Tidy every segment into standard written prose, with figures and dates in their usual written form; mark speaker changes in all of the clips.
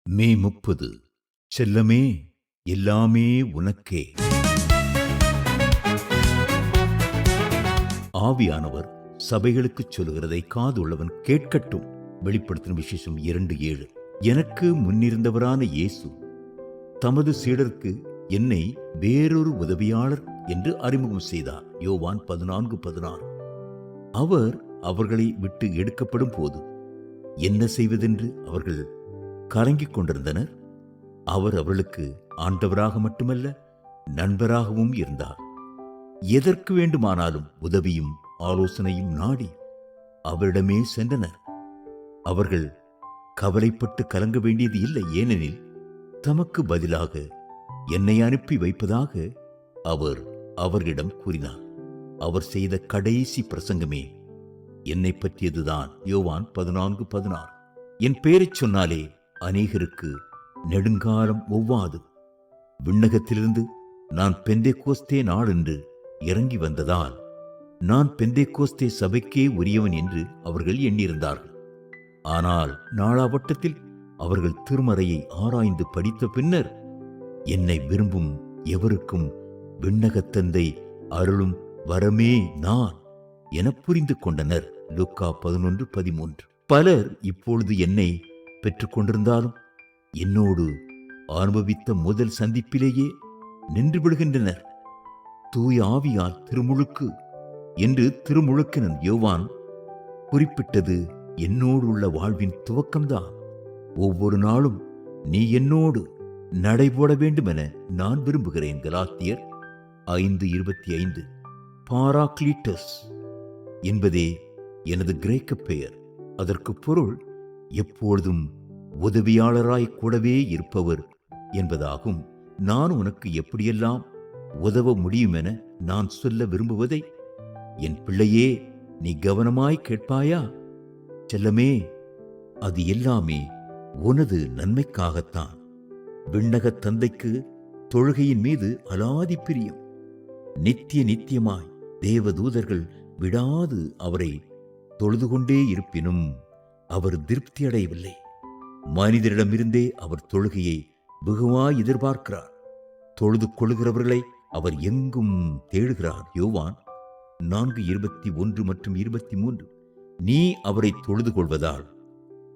Speaker 1: மே 30. செல்லமே, எல்லாமே உனக்கே. ஆவியானவர் சபைகளுக்குச் சொல்லுகிறதை காதுள்ளவன் கேட்கட்டும். வெளிப்படுத்தின விசேஷம் 2:7. எனக்கு முன்னிருந்தவரான இயேசு தமது சீடருக்கு என்னை வேறொரு உதவியாளர் என்று அறிமுகம் செய்தார். யோவான் 14:16. அவர் அவர்களை விட்டு எடுக்கப்படும் போது என்ன செய்வதென்று அவர்கள் கலங்கிக் கொண்டிருந்தனர். அவர் அவர்களுக்கு ஆண்டவராக மட்டுமல்ல, நண்பராகவும் இருந்தார். எதற்கு வேண்டுமானாலும் உதவியும் ஆலோசனையும் நாடி அவரிடமே சென்றனர். அவர்கள் கவலைப்பட்டு கலங்க வேண்டியது இல்லை, ஏனெனில் தமக்கு பதிலாக என்னை அனுப்பி வைப்பதாக அவர் அவர்களிடம் கூறினார். அவர் செய்த கடைசி பிரசங்கமே என்னை பற்றியதுதான். யோவான் 14:16. என் பெயரைச் சொன்னாலே அநேகருக்கு நெடுங்காலம் ஒவ்வாது. விண்ணகத்திலிருந்து நான் பெந்தேகோஸ்தே நாளென்று இறங்கி வந்ததால் நான் பெந்தேகோஸ்தே சபைக்கே உரியவன் என்று அவர்கள் எண்ணியிருந்தார்கள். ஆனால் நாளாவட்டத்தில் அவர்கள் திருமறையை ஆராய்ந்து படித்த பின்னர் என்னை விரும்பும் எவருக்கும் விண்ணகத்தந்தை அருளும் வரமே நான் என புரிந்து கொண்டனர். லூக்கா 11:13. பலர் இப்பொழுது என்னை பெற்றுக் கொண்டிருந்தாலும் என்னோடு அனுபவித்த முதல் சந்திப்பிலேயே நின்று விடுகின்றனர். தூய ஆவியால் திருமுழுக்கு என்று திருமுழுக்கினன் யோவான் குறிப்பிட்டது என்னோடு உள்ள வாழ்வின் துவக்கம்தான். ஒவ்வொரு நாளும் நீ என்னோடு நடைபோட வேண்டும் என நான் விரும்புகிறேன். கலாத்தியர் 5:25. பாராக்ளீட்டஸ் என்பதே எனது கிரேக்க பெயர். அதற்கு பொருள் எப்பொழுதும் உதவியாளராய் கூடவே இருப்பவர் என்பதாகும். நான் உனக்கு எப்படியெல்லாம் உதவ முடியும் என நான் சொல்ல விரும்புவதை என் பிள்ளையே நீ கவனமாய் கேட்பாயா? செல்லமே, அது எல்லாமே உனது நன்மைக்காகத்தான். விண்ணகத் தந்தைக்கு தொழுகையின் மீது அலாதி பிரியம். நித்தியமாய் தேவதூதர்கள் விடாது அவரை தொழுது கொண்டே இருப்பினும் அவர் திருப்தி அடையவில்லை. மனிதரிடமிருந்தே அவர் தொழுகையை வெகுவாய் எதிர்பார்க்கிறார். தொழுது கொள்கிறவர்களை அவர் எங்கும் தேடுகிறார். யோவான் 4:21 மற்றும் 23. நீ அவரை தொழுது கொள்வதால்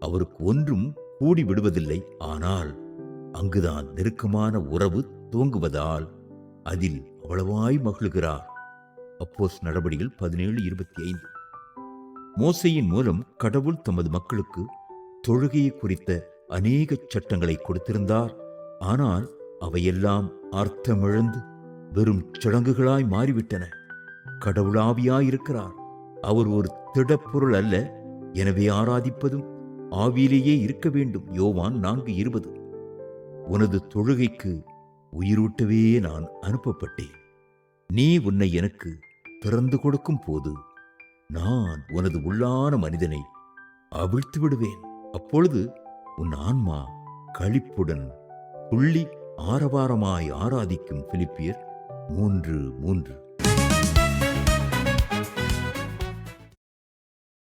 Speaker 1: அவருக்கு ஒன்றும் கூடி விடுவதில்லை. ஆனால் அங்குதான் நெருக்கமான உறவு துவங்குவதால் அதில் அவ்வளவாய் மகிழ்கிறார். அப்போஸ்தலர் நடபடிகள் 17:25. மோசேயின் மூலம் கடவுள் தமது மக்களுக்கு தொழுகையை குறித்த அநேக சட்டங்களை கொடுத்திருந்தார். ஆனால் அவையெல்லாம் அர்த்தமிழந்து வெறும் சடங்குகளாய் மாறிவிட்டன. கடவுள் ஆவியாயிருக்கிறார். அவர் ஒரு திடப்பொருள் அல்ல. எனவே ஆராதிப்பதும் ஆவியிலேயே இருக்க வேண்டும். யோவான் 4:20. உனது தொழுகைக்கு உயிரூட்டவே நான் அனுப்பப்பட்டேன். நீ உன்னை எனக்கு திறந்து கொடுக்கும் போது நான் உனது உள்ளான மனிதனை அவிழ்த்து விடுவேன். அப்பொழுது உன் ஆன்மா களிப்புடன் துள்ளி ஆரவாரமாய் ஆராதிக்கும். பிலிப்பியர் 3:3.